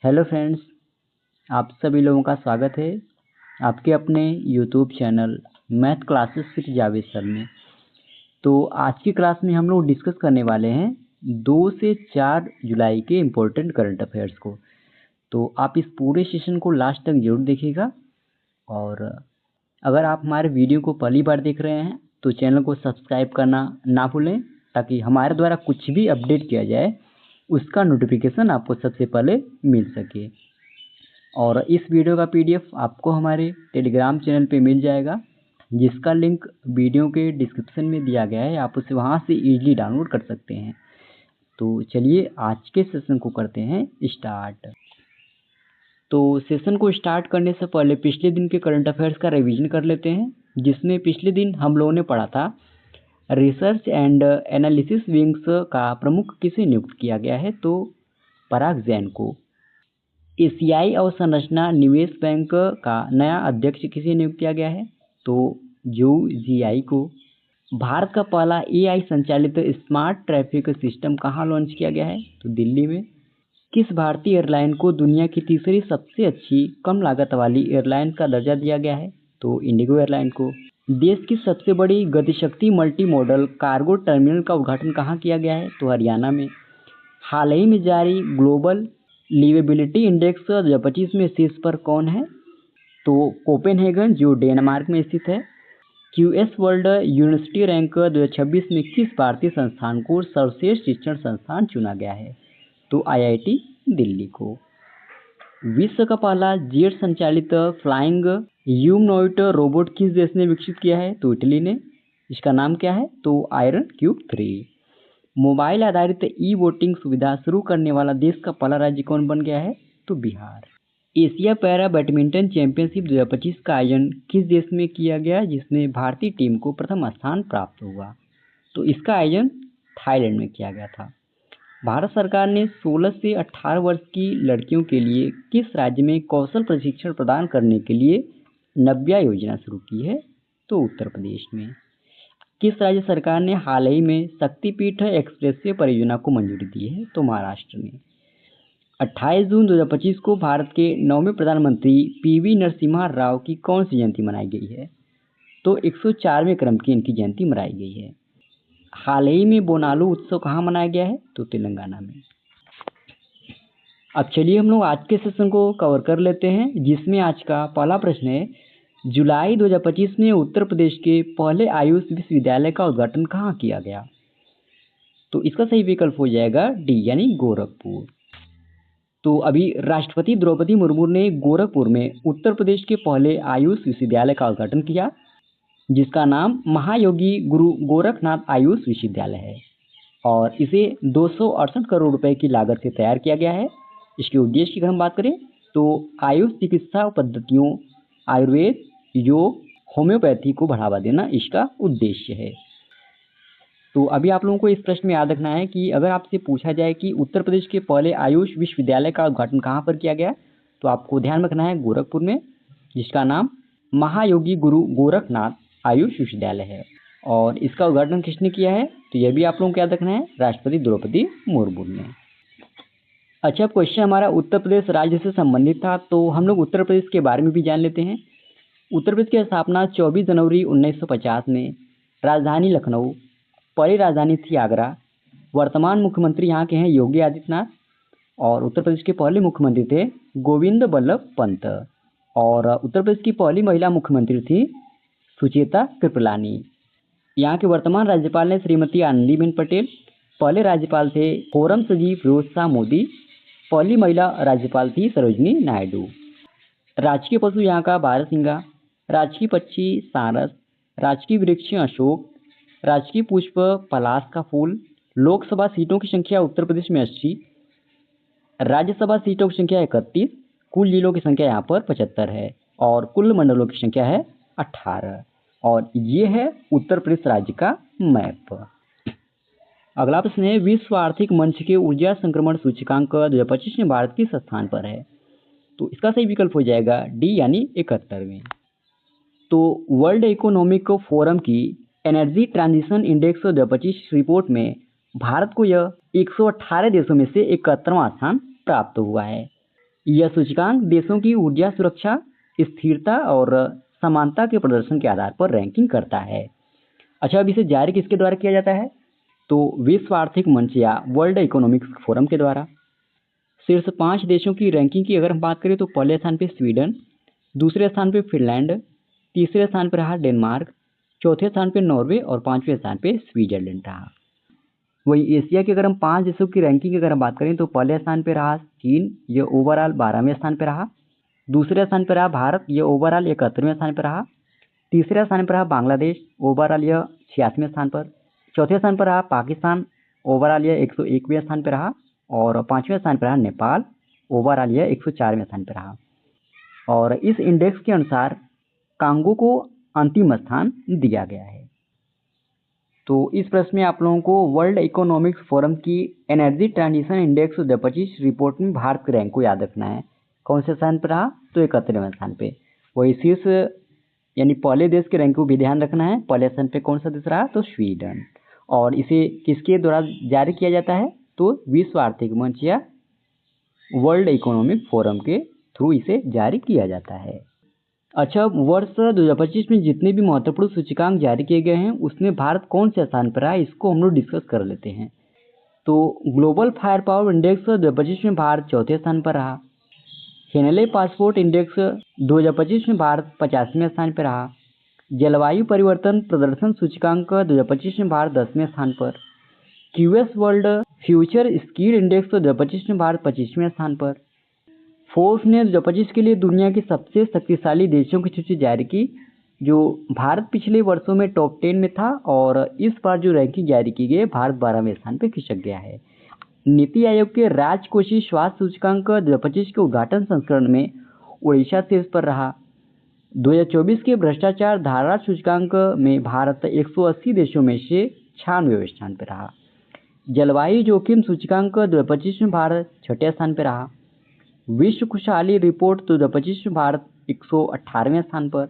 Hello friends, आप सभी लोगों का स्वागत है आपके अपने YouTube channel math classes with Javed sir में। तो आज की क्लास में हम लोग डिस्कस करने वाले हैं 2 से 4 जुलाई के इम्पोर्टेंट करंट अफेयर्स को। तो आप इस पूरे सेशन को लास्ट तक जरूर देखिएगा। और अगर आप हमारे वीडियो को पहली बार देख रहे हैं तो चैनल को सब्सक्राइब करना ना भूलें, ताकि हमारे द्वारा कुछ भी अपडेट किया जाए उसका नोटिफिकेशन आपको सबसे पहले मिल सके। और इस वीडियो का पीडीएफ आपको हमारे टेलीग्राम चैनल पे मिल जाएगा, जिसका लिंक वीडियो के डिस्क्रिप्शन में दिया गया है। आप उसे वहाँ से इजीली डाउनलोड कर सकते हैं। तो चलिए आज के सेशन को करते हैं स्टार्ट। तो सेशन को स्टार्ट करने से पहले पिछले दिन के करंट अफेयर्स का रिवीजन कर लेते हैं, जिसमें पिछले दिन हम लोगों ने पढ़ा था रिसर्च एंड एनालिसिस विंग्स का प्रमुख किसे नियुक्त किया गया है, तो पराग जैन को। एशियाई अवसंरचना निवेश बैंक का नया अध्यक्ष किसे नियुक्त किया गया है, तो जू जीआई को। भारत का पहला एआई संचालित स्मार्ट ट्रैफिक सिस्टम कहाँ लॉन्च किया गया है, तो दिल्ली में। किस भारतीय एयरलाइन को दुनिया की तीसरी सबसे अच्छी कम लागत वाली एयरलाइन का दर्जा दिया गया है, तो इंडिगो एयरलाइन को। देश की सबसे बड़ी Gatishakti multi modal cargo terminal का उद्घाटन कहाँ किया गया है, तो हरियाणा में। हाल ही में जारी ग्लोबल लिवेबिलिटी इंडेक्स 2025 में शीर्ष पर कौन है, तो कोपेनहेगन, जो डेनमार्क में स्थित है। क्यूएस वर्ल्ड यूनिवर्सिटी रैंक 2026 में किस भारतीय संस्थान को सर्वश्रेष्ठ शिक्षण संस्थान चुना गया है, तो आईआईटी दिल्ली को। विश्व का पहला जेट संचालित फ्लाइंग ह्यूमनॉइड रोबोट किस देश ने विकसित किया है, तो इटली ने। इसका नाम क्या है, तो आयरन क्यूब 3। मोबाइल आधारित ई वोटिंग सुविधा शुरू करने वाला देश का पहला राज्य कौन बन गया है, तो Bihar. Asia para badminton championship 2025 का आयोजन किस देश में किया गया, जिसमें भारतीय टीम को प्रथम स्थान प्राप्त हुआ, तो इसका आयोजन थाईलैंड में किया गया था। भारत सरकार ने 16 से 18 वर्ष की लड़कियों के लिए किस राज्य में कौशल प्रशिक्षण प्रदान करने के लिए नव्या योजना शुरू की है, तो उत्तर प्रदेश में। किस राज्य सरकार ने हाल ही में शक्तिपीठ एक्सप्रेसवे परियोजना को मंजूरी दी है, तो महाराष्ट्र में। 28 जून 2025 को भारत के 9वें प्रधानमंत्री पीवी नरसिम्हा राव की कौन सी जयंती मनाई गई है, तो 104वें क्रम की इनकी जयंती मनाई गई है। हाल ही में बोनालू उत्सव कहाँ मनाया गया है, तो तेलंगाना में। अब चलिए हम लोग आज के सेशन को कवर कर लेते हैं, जिसमें आज का पहला प्रश्न है, जुलाई 2025 में उत्तर प्रदेश के पहले आयुष विश्वविद्यालय का उद्घाटन कहाँ किया गया, तो इसका सही विकल्प हो जाएगा डी, यानी गोरखपुर। तो अभी राष्ट्रपति द्रौपदी मुर्मू ने गोरखपुर में उत्तर प्रदेश के पहले आयुष विश्वविद्यालय का उद्घाटन किया, जिसका नाम महायोगी गुरु गोरखनाथ आयुष विश्वविद्यालय है। और इसे 268 करोड़ रुपए की लागत से तैयार किया गया है। इसके उद्देश्य की अगर हम बात करें तो आयुष चिकित्सा पद्धतियों, आयुर्वेद, योग, होम्योपैथी को बढ़ावा देना इसका उद्देश्य है। तो अभी आप लोगों को इस प्रश्न में याद रखना है कि अगर आपसे पूछा जाए कि उत्तर प्रदेश के पहले आयुष विश्वविद्यालय का उद्घाटन कहाँ पर किया गया, तो आपको ध्यान रखना है गोरखपुर में, जिसका नाम महायोगी गुरु गोरखनाथ आयुष विश्वविद्यालय है। और इसका उद्घाटन किसने किया है, तो यह भी आप लोगों को याद रखना है, राष्ट्रपति द्रौपदी मुर्मू ने। अच्छा, क्वेश्चन हमारा उत्तर प्रदेश राज्य से संबंधित था, तो हम लोग उत्तर प्रदेश के बारे में भी जान लेते हैं। उत्तर प्रदेश की स्थापना 24 जनवरी 1950 में राजधानी लखनऊ, पहली राजधानी थी आगरा। वर्तमान मुख्यमंत्री यहाँ के हैं योगी आदित्यनाथ, और उत्तर प्रदेश के पहले मुख्यमंत्री थे गोविंद बल्लभ पंत। और उत्तर प्रदेश की पहली महिला मुख्यमंत्री थी सुचेता कृपलानी। यहाँ के वर्तमान राज्यपाल हैं श्रीमती आनंदीबेन पटेल। पहले राज्यपाल थे औरंगजेब फिरोज शाह मोदी। पहली महिला राज्यपाल थी सरोजनी नायडू। राजकीय पशु यहाँ का बारहसिंगा, राजकीय पक्षी सारस, राजकीय वृक्ष अशोक, राजकीय पुष्प पलाश का फूल। लोकसभा सीटों की संख्या उत्तर प्रदेश में 80, राज्यसभा सीटों की संख्या 31, कुल जिलों की संख्या यहाँ पर 75 है, और कुल मंडलों की संख्या है 18। और ये है उत्तर प्रदेश राज्य का मैप। अगला प्रश्न है, विश्व आर्थिक मंच के ऊर्जा संक्रमण सूचकांक 2025 में भारत किस स्थान पर है, तो इसका सही विकल्प हो जाएगा डी, यानी 71वें। तो वर्ल्ड इकोनॉमिक फोरम की एनर्जी ट्रांजिशन इंडेक्स 2025 रिपोर्ट में भारत को यह 118 देशों में से 71वां स्थान प्राप्त हुआ है। यह सूचकांक देशों की ऊर्जा सुरक्षा, स्थिरता और समानता के प्रदर्शन के आधार पर रैंकिंग करता है। अच्छा, अब इसे जारी किसके द्वारा किया जाता है? तो विश्व आर्थिक मंच या वर्ल्ड इकोनॉमिक फोरम के द्वारा। शीर्ष 5 देशों की रैंकिंग की अगर हम बात करें तो पहले स्थान पे स्वीडन, दूसरे स्थान पे फिनलैंड, तीसरे स्थान पर रहा डेनमार्क, चौथे स्थान पे नॉर्वे और 5वें स्थान पे स्विट्जरलैंड रहा। वही एशिया की अगर हम 5 देशों की रैंकिंग की अगर हम बात करें तो पहले स्थान पे रहा चीन, ये ओवरऑल 12वें स्थान पे रहा। दूसरे स्थान पर रहा भारत, ये ओवरऑल 71वें स्थान पर रहा। तीसरे स्थान पर रहा बांग्लादेश, ओवरऑल यह 86वें स्थान पर। चौथे स्थान पर रहा पाकिस्तान, ओवरऑल यह 101वें स्थान पर रहा। और 5वें स्थान पर रहा नेपाल, ओवरऑल यह 104वें स्थान पर रहा। और इस इंडेक्स के अनुसार कांगो को अंतिम स्थान दिया गया है। तो इस प्रश्न में आप लोगों को वर्ल्ड इकोनॉमिक्स फोरम की एनर्जी ट्रांजिशन इंडेक्स 2025 रिपोर्ट में भारत के रैंक को याद रखना है। कौन से स्थान पर रहा? तो 71वें स्थान पे। वही शीर्ष यानी पहले देश के रैंक को भी ध्यान रखना है। पहले स्थान पे कौन सा देश रहा? तो स्वीडन। और इसे किसके द्वारा जारी किया जाता है? तो विश्व आर्थिक मंच या वर्ल्ड इकोनॉमिक फोरम के थ्रू इसे जारी किया जाता है। अच्छा, वर्ष 2025 में जितने भी महत्वपूर्ण सूचकांक जारी किए गए हैं उसमें भारत कौन से स्थान पर है, इसको हम लोग डिस्कस कर लेते हैं। तो ग्लोबल फायर पावर इंडेक्स 2025 में भारत चौथे स्थान पर रहा। हेनले पासपोर्ट इंडेक्स 2025 में भारत 50वें स्थान पर रहा। जलवायु परिवर्तन प्रदर्शन सूचकांक 2025 में भारत 10वें स्थान पर। QS world future skill index 2025 में भारत 25वें स्थान पर। फोर्ब्स ने 2025 के लिए दुनिया के सबसे शक्तिशाली देशों की सूची जारी की, जो भारत पिछले वर्षों में टॉप 10 में था और इस बार जो रैंकिंग जारी की गई है भारत 12वें स्थान पर खिसक गया है। नीति आयोग के राजकोषीय स्वास्थ्य सूचकांक 2025 के उद्घाटन संस्करण में उड़ीसा शीर्ष पर रहा। 2024 के भ्रष्टाचार धारा सूचकांक में भारत 180 देशों में से 96वें स्थान पर रहा। जलवायु जोखिम सूचकांक 2025 में भारत 6ठे स्थान पर रहा। विश्व खुशहाली रिपोर्ट 2025 में भारत 118वें स्थान पर।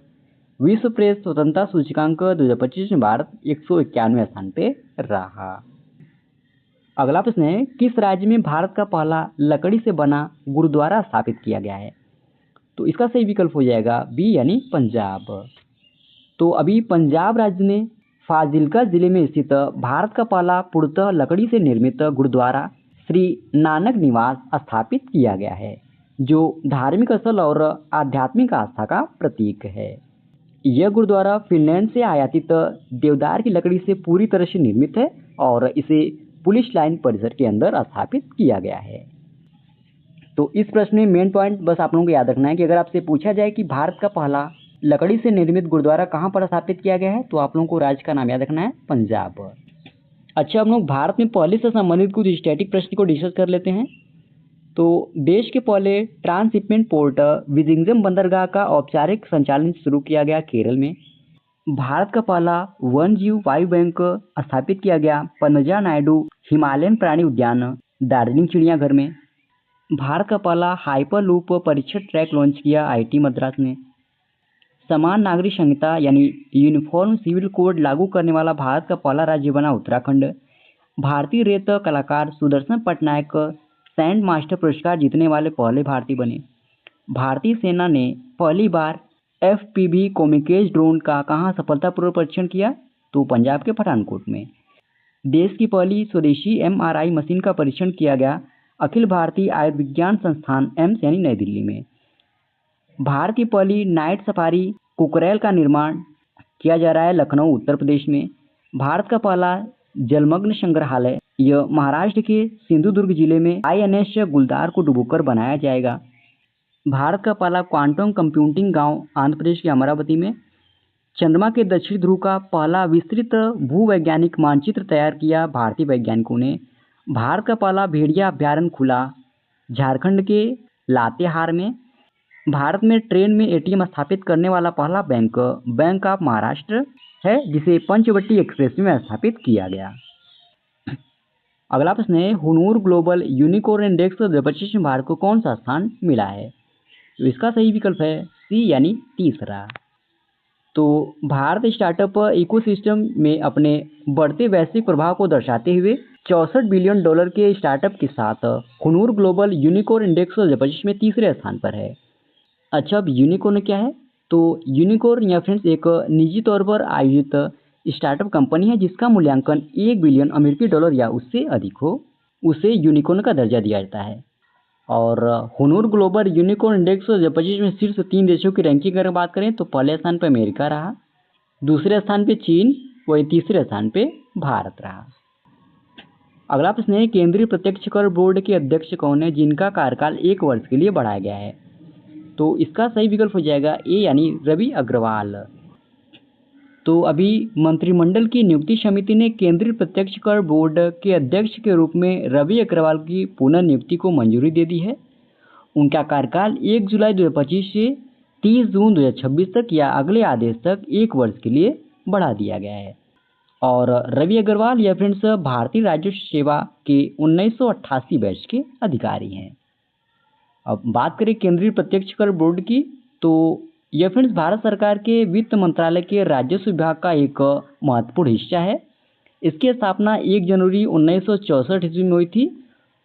विश्व प्रेस स्वतंत्रता सूचकांक 2025 में भारत 191वें स्थान पर रहा। अगला प्रश्न है, किस राज्य में भारत का पहला लकड़ी से बना गुरुद्वारा स्थापित किया गया है? तो इसका सही विकल्प हो जाएगा बी यानी पंजाब। तो अभी पंजाब राज्य ने फाजिल्का जिले में स्थित भारत का पहला पूर्णतः लकड़ी से निर्मित गुरुद्वारा श्री नानक निवास स्थापित किया गया है, जो धार्मिक स्थल और आध्यात्मिक आस्था का प्रतीक है। यह गुरुद्वारा फिनलैंड से आयातित देवदार की लकड़ी से पूरी तरह से निर्मित है और इसे पुलिस लाइन परिसर के अंदर स्थापित किया गया है। तो इस प्रश्न में मेन पॉइंट बस आप लोगों को याद रखना है कि अगर आपसे पूछा जाए कि भारत का पहला लकड़ी से निर्मित गुरुद्वारा कहाँ पर स्थापित किया गया है, तो आप लोगों को राज्य का नाम याद रखना है पंजाब। अच्छा, हम लोग भारत में पहले से संबंधित कुछ स्टैटिक प्रश्न को डिस्कस कर लेते हैं। तो देश के पहले ट्रांसशिपमेंट पोर्ट विजिंगम बंदरगाह का औपचारिक संचालन शुरू किया गया केरल में। भारत का पहला वन्यजीव वायु बैंक स्थापित किया गया पन्जा नायडू हिमालयन प्राणी उद्यान दार्जिलिंग चिड़ियाघर में। भारत का पहला हाइपर लूप परीक्षण ट्रैक लॉन्च किया आईआईटी मद्रास ने। समान नागरिक संहिता यानी यूनिफॉर्म सिविल कोड लागू करने वाला भारत का पहला राज्य बना उत्तराखंड। भारतीय रेत कलाकार सुदर्शन पटनायक सैंड मास्टर पुरस्कार जीतने वाले पहले भारतीय बने। भारतीय सेना ने पहली बार FPV कोमिकेज ड्रोन का कहाँ सफलतापूर्वक परीक्षण किया? तो पंजाब के पठानकोट में। देश की पहली स्वदेशी MRI मशीन का परीक्षण किया गया अखिल भारतीय आयुर्विज्ञान संस्थान एम्स यानी नई दिल्ली में। भारत की पहली नाइट सफारी कुकरैल का निर्माण किया जा रहा है लखनऊ उत्तर प्रदेश में। भारत का पहला जलमग्न संग्रहालय यह महाराष्ट्र के सिंधुदुर्ग जिले में INS गुलदार को डुबोकर बनाया जाएगा। भारत का पहला क्वांटम कंप्यूटिंग गांव आंध्र प्रदेश के अमरावती में। चंद्रमा के दक्षिण ध्रुव का पहला विस्तृत भूवैज्ञानिक मानचित्र तैयार किया भारतीय वैज्ञानिकों ने। भारत का पहला भेड़िया अभ्यारण्य खुला झारखंड के लातेहार में। भारत में ट्रेन में ATM स्थापित करने वाला पहला बैंक ऑफ महाराष्ट्र है, जिसे पंचवटी एक्सप्रेस में स्थापित किया गया। अगला प्रश्न है, हुनूर ग्लोबल यूनिकॉर्न इंडेक्स 2025 में भारत को कौन सा स्थान मिला है? तो इसका सही विकल्प है सी यानी तीसरा। तो भारत स्टार्टअप इकोसिस्टम में अपने बढ़ते वैश्विक प्रभाव को दर्शाते हुए $64 बिलियन के स्टार्टअप के साथ हुनूर ग्लोबल यूनिकॉर्न इंडेक्स 2025 में तीसरे स्थान पर है। अच्छा, अब यूनिकॉर्न क्या है? तो यूनिकॉर्न या फ्रेंड्स एक निजी तौर पर आयोजित स्टार्टअप कंपनी है जिसका मूल्यांकन $1 बिलियन या उससे अधिक हो, उसे यूनिकॉर्न का दर्जा दिया जाता है। और हुनूर ग्लोबल यूनिकॉर्न इंडेक्स 2025 में शीर्ष 3 देशों की रैंकिंग अगर बात करें तो पहले स्थान पर अमेरिका रहा, दूसरे स्थान पे चीन, वही तीसरे स्थान पे भारत रहा। अगला प्रश्न है, केंद्रीय प्रत्यक्ष कर बोर्ड के अध्यक्ष कौन है जिनका कार्यकाल 1 वर्ष के लिए बढ़ाया गया है? तो इसका सही विकल्प हो जाएगा ए यानी रवि अग्रवाल। तो अभी मंत्रिमंडल की नियुक्ति समिति ने केंद्रीय प्रत्यक्ष कर बोर्ड के अध्यक्ष के रूप में रवि अग्रवाल की पुनर्नियुक्ति को मंजूरी दे दी है। उनका कार्यकाल 1 जुलाई 2025 से 30 जून 2026 तक या अगले आदेश तक 1 वर्ष के लिए बढ़ा दिया गया है। और रवि अग्रवाल या फ्रेंड्स भारतीय राजस्व सेवा के 1988 बैच के अधिकारी हैं। अब बात करें केंद्रीय प्रत्यक्ष कर बोर्ड की, तो यह फ्रेंड्स भारत सरकार के वित्त मंत्रालय के राजस्व विभाग का एक महत्वपूर्ण हिस्सा है। इसकी स्थापना 1 जनवरी 1964 ईस्वी में हुई थी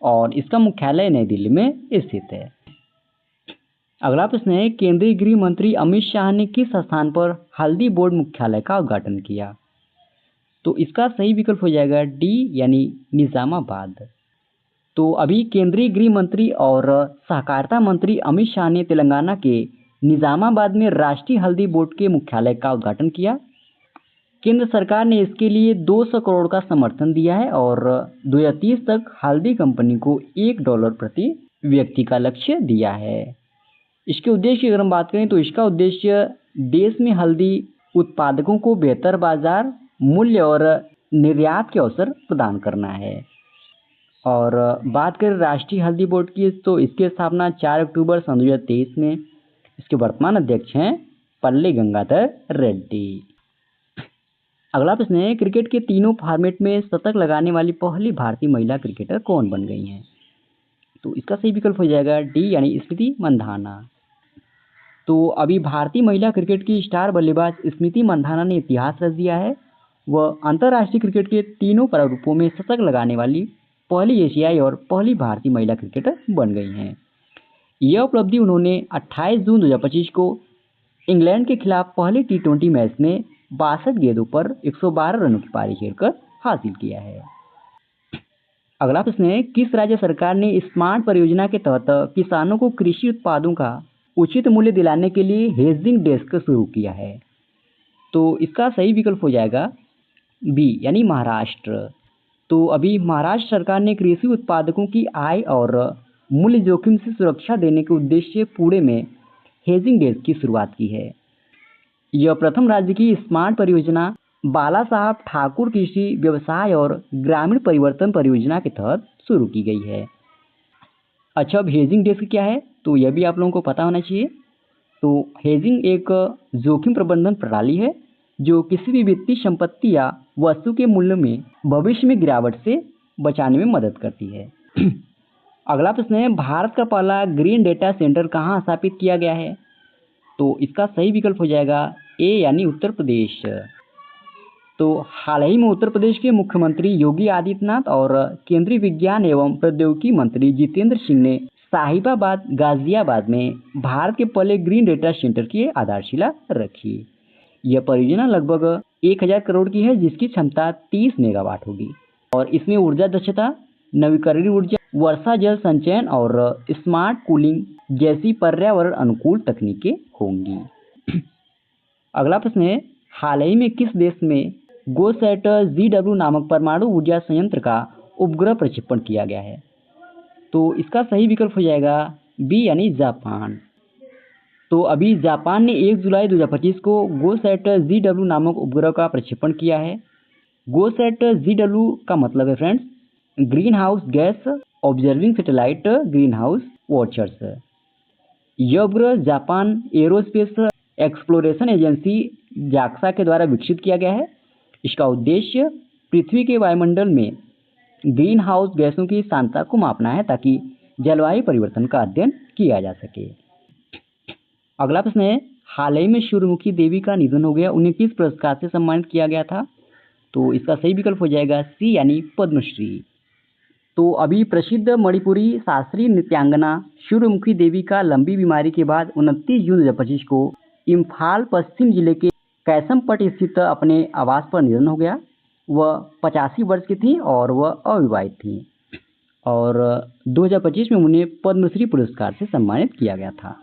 और इसका मुख्यालय नई दिल्ली में स्थित है। अगला प्रश्न है, केंद्रीय गृह मंत्री अमित शाह ने किस स्थान पर हल्दी बोर्ड मुख्यालय का उद्घाटन किया? तो इसका सही विकल्प हो जाएगा डी यानी निजामाबाद। तो अभी केंद्रीय गृह मंत्री और सहकारिता मंत्री अमित शाह ने तेलंगाना के निजामाबाद में राष्ट्रीय हल्दी बोर्ड के मुख्यालय का उद्घाटन किया। केंद्र सरकार ने इसके लिए 200 करोड़ का समर्थन दिया है और 2030 तक हल्दी कंपनी को $1 प्रति व्यक्ति का लक्ष्य दिया है। इसके उद्देश्य की अगर हम बात करें तो इसका उद्देश्य देश में हल्दी उत्पादकों को बेहतर बाजार मूल्य और निर्यात के अवसर प्रदान करना है। और बात करें राष्ट्रीय हल्दी बोर्ड की तो इसकी स्थापना 4 अक्टूबर 2023 में, इसके वर्तमान अध्यक्ष हैं पल्ले गंगाधर रेड्डी। अगला प्रश्न है, क्रिकेट के तीनों फॉर्मेट में शतक लगाने वाली पहली भारतीय महिला क्रिकेटर कौन बन गई हैं? तो इसका सही विकल्प हो जाएगा डी यानी स्मृति मंधाना। तो अभी भारतीय महिला क्रिकेट की स्टार बल्लेबाज स्मृति मंधाना ने इतिहास रच दिया है। वह अंतर्राष्ट्रीय क्रिकेट के तीनों प्रारूपों में शतक लगाने वाली पहली एशियाई और पहली भारतीय महिला क्रिकेटर बन गई हैं। यह उपलब्धि उन्होंने 28 जून 2025 को इंग्लैंड के खिलाफ पहले T20 मैच में 62 गेंदों पर 112 रनों की पारी खेलकर हासिल किया है। अगला प्रश्न है, किस राज्य सरकार ने स्मार्ट परियोजना के तहत किसानों को कृषि उत्पादों का उचित मूल्य दिलाने के लिए हेजिंग डेस्क शुरू किया है? तो इसका सही विकल्प हो जाएगा बी यानी महाराष्ट्र। तो अभी महाराष्ट्र सरकार ने कृषि उत्पादकों की आय और मूल्य जोखिम से सुरक्षा देने के उद्देश्य पुणे में हेजिंग डेस्क की शुरुआत की है। यह प्रथम राज्य की स्मार्ट परियोजना बाला साहब ठाकुर कृषि व्यवसाय और ग्रामीण परिवर्तन परियोजना के तहत शुरू की गई है। अच्छा, अब हेजिंग डेस्क क्या है तो यह भी आप लोगों को पता होना चाहिए। तो हेजिंग एक जोखिम प्रबंधन प्रणाली है जो किसी भी वित्तीय संपत्ति या वस्तु के मूल्य में भविष्य में गिरावट से बचाने में मदद करती है। अगला प्रश्न है, भारत का पहला ग्रीन डेटा सेंटर कहाँ स्थापित किया गया है? तो इसका सही विकल्प हो जाएगा ए यानी उत्तर प्रदेश। तो हाल ही में उत्तर प्रदेश के मुख्यमंत्री योगी आदित्यनाथ और केंद्रीय विज्ञान एवं प्रौद्योगिकी मंत्री जितेंद्र सिंह ने साहिबाबाद गाजियाबाद में भारत के पहले ग्रीन डेटा सेंटर की आधारशिला रखी। यह परियोजना लगभग 1000 करोड़ की है जिसकी क्षमता 30 मेगावाट होगी और इसमें ऊर्जा दक्षता, नवीकरणीय ऊर्जा, वर्षा जल संचयन और स्मार्ट कूलिंग जैसी पर्यावरण अनुकूल तकनीकें होंगी। अगला प्रश्न है, हाल ही में किस देश में गोसैट GW नामक परमाणु ऊर्जा संयंत्र का उपग्रह प्रक्षेपण किया गया है? तो इसका सही विकल्प हो जाएगा बी यानी जापान। तो अभी जापान ने 1 जुलाई 2025 को गोसैट GW नामक उपग्रह का प्रक्षेपण किया है। गोसैट GW का मतलब है friends green house gas observing satellite green house watchers. यह उपग्रह Japan aerospace exploration agency JAXA के द्वारा विकसित किया गया है। इसका उद्देश्य पृथ्वी के वायुमंडल में ग्रीन हाउस गैसों की सांद्रता को मापना है ताकि जलवायु परिवर्तन का अध्ययन किया जा सके। अगला प्रश्न है, हाल ही में सूर्यमुखी देवी का निधन हो गया, उन्हें किस पुरस्कार से सम्मानित किया गया था? तो इसका सही विकल्प हो जाएगा सी यानी पद्मश्री। तो अभी प्रसिद्ध मणिपुरी शास्त्रीय नृत्यांगना सूर्यमुखी देवी का लंबी बीमारी के बाद 29 जून 2025 को इम्फाल पश्चिम जिले के कैसमपट स्थित अपने आवास पर निधन हो गया। वह 85 वर्ष की थी और वह अविवाहित थी और 2025 में उन्हें पद्मश्री पुरस्कार से सम्मानित किया गया था।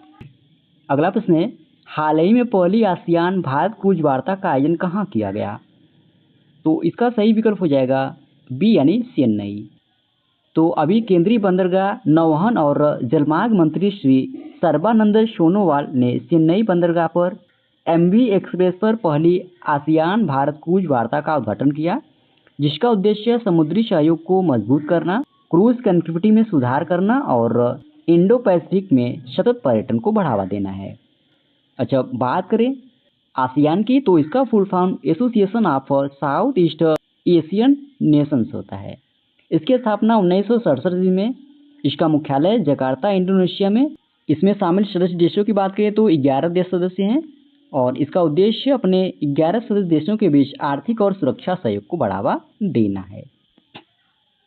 अगला प्रश्न है, हाल ही में पहली आसियान भारत क्रूज वार्ता का आयोजन कहाँ किया गया? तो इसका सही विकल्प हो जाएगा बी यानी चेन्नई। तो अभी केंद्रीय बंदरगाह, नौवहन और जलमार्ग मंत्री श्री सर्बानंद सोनोवाल ने चेन्नई बंदरगाह पर MV एक्सप्रेस पर पहली आसियान भारत क्रूज वार्ता का उद्घाटन किया, जिसका उद्देश्य समुद्री सहयोग को मजबूत करना, क्रूज कनेक्टिविटी में सुधार करना और इंडो पैसिफिक में सतत पर्यटन को बढ़ावा देना है। अच्छा, बात करें आसियान की तो इसका full form association of south east Asian Nations होता है। इसकी स्थापना 1967 में, इसका मुख्यालय जकार्ता इंडोनेशिया में। इसमें शामिल सदस्य देशों की बात करें तो 11 देश सदस्य हैं और इसका उद्देश्य अपने 11 सदस्य देशों के बीच आर्थिक और सुरक्षा सहयोग को बढ़ावा देना है।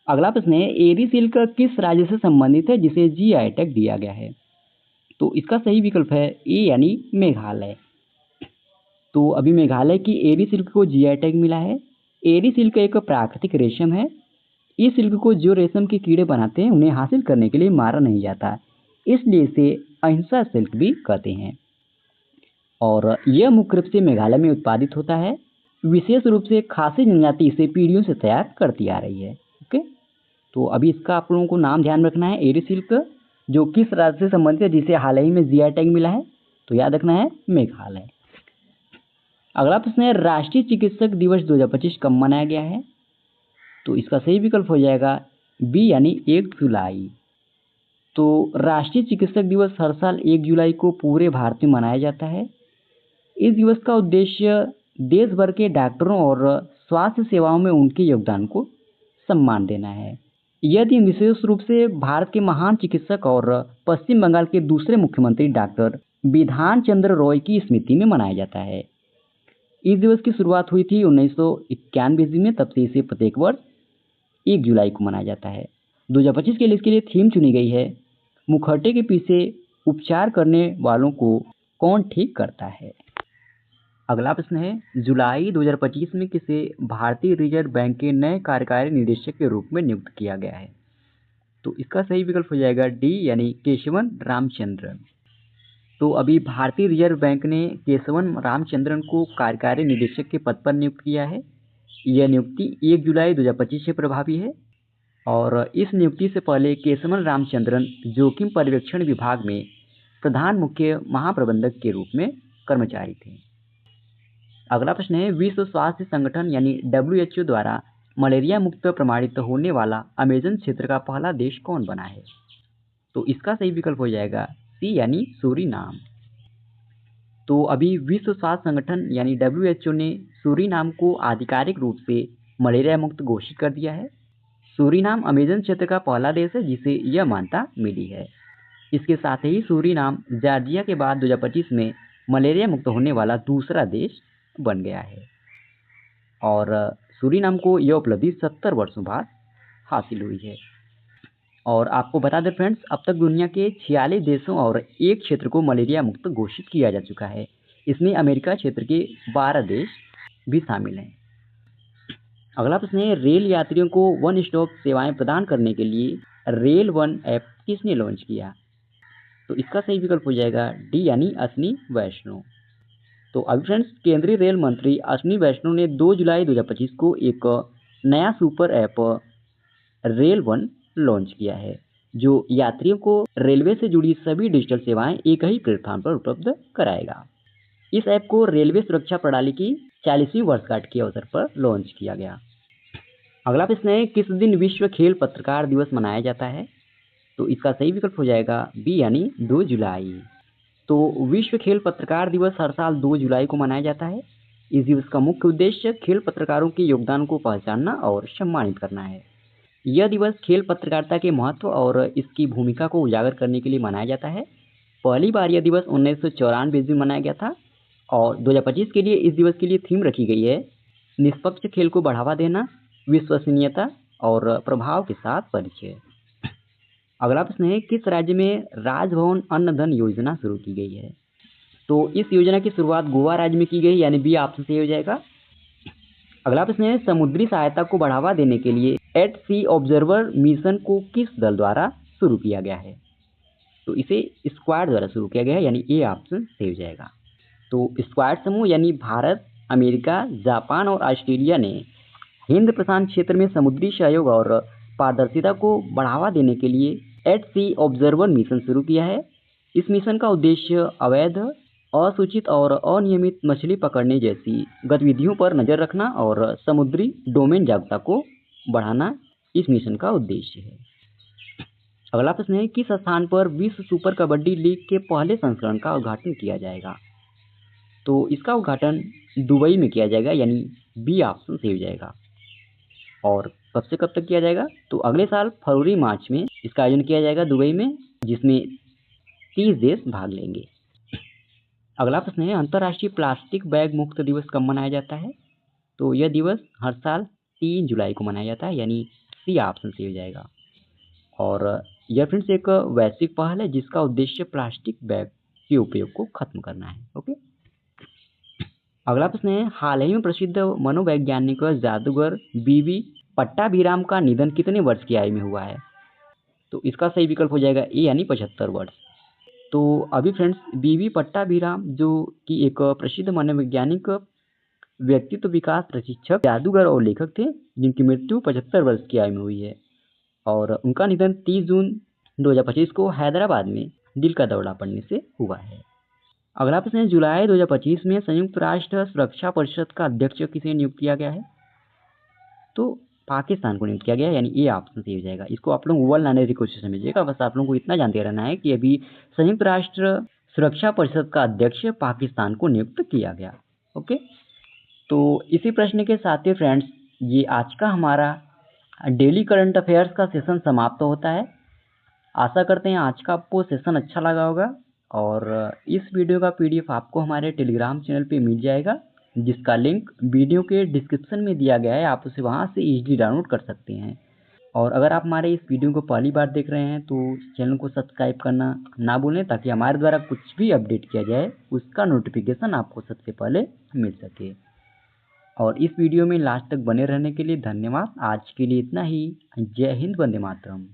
अगला प्रश्न है, एरी सिल्क किस राज्य से संबंधित है जिसे GI टैग दिया गया है? तो इसका सही विकल्प है ए यानी मेघालय। तो अभी मेघालय की एरी सिल्क को GI टैग मिला है। एरी सिल्क एक प्राकृतिक रेशम है। इस सिल्क को जो रेशम के कीड़े बनाते हैं उन्हें हासिल करने के लिए मारा नहीं जाता, इसलिए इसे अहिंसा सिल्क भी कहते हैं और यह मुख्य रूप से मेघालय में उत्पादित होता है। विशेष रूप से खासी जनजाति इसे पीढ़ियों से तैयार करती आ रही है। ओके, तो अभी इसका आप लोगों को नाम ध्यान रखना है, एरी सिल्क जो किस राज्य से संबंधित है जिसे हाल ही में GI टैग मिला है, तो याद रखना है मेघालय। अगला प्रश्न है, राष्ट्रीय चिकित्सक दिवस 2025 कब मनाया गया है? तो इसका सही विकल्प हो जाएगा बी यानी 1 जुलाई। तो राष्ट्रीय चिकित्सक दिवस हर साल 1 जुलाई को पूरे भारत में मनाया जाता है। इस दिवस का उद्देश्य देश भर के डॉक्टरों और स्वास्थ्य सेवाओं में उनके योगदान को सम्मान देना है। यह दिन विशेष रूप से भारत के महान चिकित्सक और पश्चिम बंगाल के दूसरे मुख्यमंत्री डॉक्टर बिधान चंद्र रॉय की स्मृति में मनाया जाता है। इस दिवस की शुरुआत हुई थी 1991 ईस्वी में, तब से इसे प्रत्येक वर्ष 1 जुलाई को मनाया जाता है। 2025 के लिए इसके लिए थीम चुनी गई है, मुखौटे के पीछे उपचार करने वालों को कौन ठीक करता है? अगला प्रश्न है, जुलाई 2025 में किसे भारतीय रिजर्व बैंक के नए कार्यकारी निदेशक के रूप में नियुक्त किया गया है? तो इसका सही विकल्प हो जाएगा डी यानी केशवन रामचंद्रन। तो अभी भारतीय रिजर्व बैंक ने केशवन रामचंद्रन को कार्यकारी निदेशक के पद पर नियुक्त किया है। यह नियुक्ति 1 जुलाई 2025 से प्रभावी है और इस नियुक्ति से पहले केशवन रामचंद्रन जोखिम पर्यवेक्षण विभाग में प्रधान मुख्य महाप्रबंधक के रूप में कर्मचारी थे। अगला प्रश्न है, विश्व स्वास्थ्य संगठन यानी WHO द्वारा मलेरिया मुक्त प्रमाणित होने वाला अमेजन क्षेत्र का पहला देश कौन बना है? तो इसका सही विकल्प हो जाएगा सी यानी सूरीनाम। तो अभी विश्व स्वास्थ्य संगठन यानी WHO ने सूरीनाम को आधिकारिक रूप से मलेरिया मुक्त घोषित कर दिया है। सूरीनाम अमेजन क्षेत्र का पहला देश है जिसे यह मान्यता मिली है। इसके साथ ही सूरीनाम जॉर्जिया के बाद 2025 में मलेरिया मुक्त होने वाला दूसरा देश बन गया है और सूरीनाम को यह उपलब्धि 70 वर्षों बाद हासिल हुई है। और आपको बता दें फ्रेंड्स, अब तक दुनिया के 46 देशों और एक क्षेत्र को मलेरिया मुक्त घोषित किया जा चुका है। इसमें अमेरिका क्षेत्र के 12 देश भी शामिल हैं। अगला प्रश्न है, रेल यात्रियों को वन स्टॉप सेवाएं प्रदान करने के लिए रेल वन ऐप किसने लॉन्च किया? तो इसका सही विकल्प हो जाएगा डी यानी अश्विनी वैष्णव। तो अभी फ्रेंड्स, केंद्रीय रेल मंत्री अश्विनी वैष्णव ने 2 जुलाई 2025 को एक नया super app rail one launch किया है जो यात्रियों को रेलवे से जुड़ी सभी डिजिटल सेवाएं एक ही प्लेटफॉर्म पर उपलब्ध कराएगा। इस ऐप को रेलवे सुरक्षा प्रणाली की 40वीं वर्षगांठ के अवसर पर लॉन्च किया गया। अगला प्रश्न है, किस दिन विश्व खेल पत्रकार दिवस मनाया जाता है? तो इसका सही विकल्प हो जाएगा बी यानी 2 जुलाई। तो विश्व खेल पत्रकार दिवस हर साल 2 जुलाई को मनाया जाता है। इस दिवस का मुख्य उद्देश्य खेल पत्रकारों के योगदान को पहचानना और सम्मानित करना है। यह दिवस खेल पत्रकारिता के महत्व और इसकी भूमिका को उजागर करने के लिए मनाया जाता है। पहली बार यह दिवस 1994 में मनाया गया था और 2025 के लिए इस दिवस के लिए थीम रखी गई है, निष्पक्ष खेल को बढ़ावा देना, विश्वसनीयता और प्रभाव के साथ परिचय। अगला प्रश्न है, किस राज्य में राजभवन अन्न धन योजना शुरू की गई है? तो इस योजना की शुरुआत गोवा राज्य में की गई, यानी बी ऑप्शन सही हो जाएगा। अगला प्रश्न है, समुद्री सहायता को बढ़ावा देने के लिए एट सी ऑब्जर्वर मिशन को किस दल द्वारा शुरू किया गया है? तो इसे स्क्वाड द्वारा शुरू किया गया है, यानी ए ऑप्शन सही हो जाएगा। तो स्क्वाड समूह यानी भारत, अमेरिका, जापान और ऑस्ट्रेलिया ने हिंद प्रशांत क्षेत्र में समुद्री सहयोग और पारदर्शिता को बढ़ावा देने के लिए एट सी ऑब्जर्वर मिशन शुरू किया है। इस मिशन का उद्देश्य अवैध, असूचित और अनियमित मछली पकड़ने जैसी गतिविधियों पर नजर रखना और समुद्री डोमेन जागरूकता को बढ़ाना इस मिशन का उद्देश्य है। अगला प्रश्न है, किस स्थान पर विश्व सुपर कबड्डी लीग के पहले संस्करण का उद्घाटन किया जाएगा? तो इसका उद्घाटन दुबई में किया जाएगा, यानी बी ऑप्शन सही हो जाएगा। और कब से कब तक किया जाएगा? तो अगले साल फरवरी मार्च में इसका आयोजन किया जाएगा दुबई में, जिसमें 30 देश भाग लेंगे। अगला प्रश्न है, अंतर्राष्ट्रीय प्लास्टिक बैग मुक्त दिवस कब मनाया जाता है? तो यह दिवस हर साल 3 जुलाई को मनाया जाता है, यानी सी ऑप्शन सही हो जाएगा। और यह फ्रेंड्स एक वैश्विक पहल है जिसका उद्देश्य प्लास्टिक बैग के उपयोग को खत्म करना है। ओके। अगला प्रश्न है, हाल ही में प्रसिद्ध मनोवैज्ञानिक जादूगर बीवी पट्टाभिराम का निधन कितने वर्ष की आयु में हुआ है? तो इसका सही विकल्प हो जाएगा ए, यानी 75 वर्ष। तो अभी फ्रेंड्स बीवी पट्टाभिराम जो कि एक प्रसिद्ध मनोवैज्ञानिक, व्यक्तित्व विकास प्रशिक्षक, जादूगर और लेखक थे, जिनकी मृत्यु 75 वर्ष की आयु में हुई है। और उनका निधन 30 जून 2025 को हैदराबाद में दिल का दौरा पड़ने से हुआ है। अगला प्रश्न है, जुलाई 2025 में संयुक्त राष्ट्र सुरक्षा परिषद का अध्यक्ष किसे नियुक्त किया गया है? तो पाकिस्तान को नियुक्त किया गया है, यानी ए ऑप्शन सही हो जाएगा। इसको आप लोग गूगल नाने को समझिएगा, बस आप लोगों को इतना जानते रहना है कि अभी संयुक्त राष्ट्र सुरक्षा परिषद का अध्यक्ष पाकिस्तान को नियुक्त किया गया। ओके। तो इसी प्रश्न के साथ ही फ्रेंड्स ये आज का हमारा डेली करंट अफेयर्स का सेशन समाप्त होता है। आशा करते हैं आज का आपको सेशन अच्छा लगा होगा। और इस वीडियो का PDF आपको हमारे टेलीग्राम चैनल पे मिल जाएगा, जिसका लिंक वीडियो के डिस्क्रिप्शन में दिया गया है। आप उसे वहां से इजीली डाउनलोड कर सकते हैं। और अगर आप हमारे इस वीडियो को पहली बार देख रहे हैं तो चैनल को सब्सक्राइब करना ना भूलें, ताकि हमारे द्वारा कुछ भी अपडेट किया जाए उसका नोटिफिकेशन आपको सबसे पहले मिल सके। और इस वीडियो में लास्ट तक बने रहने के लिए धन्यवाद। आज के लिए इतना ही। जय हिंद, वंदे मातरम।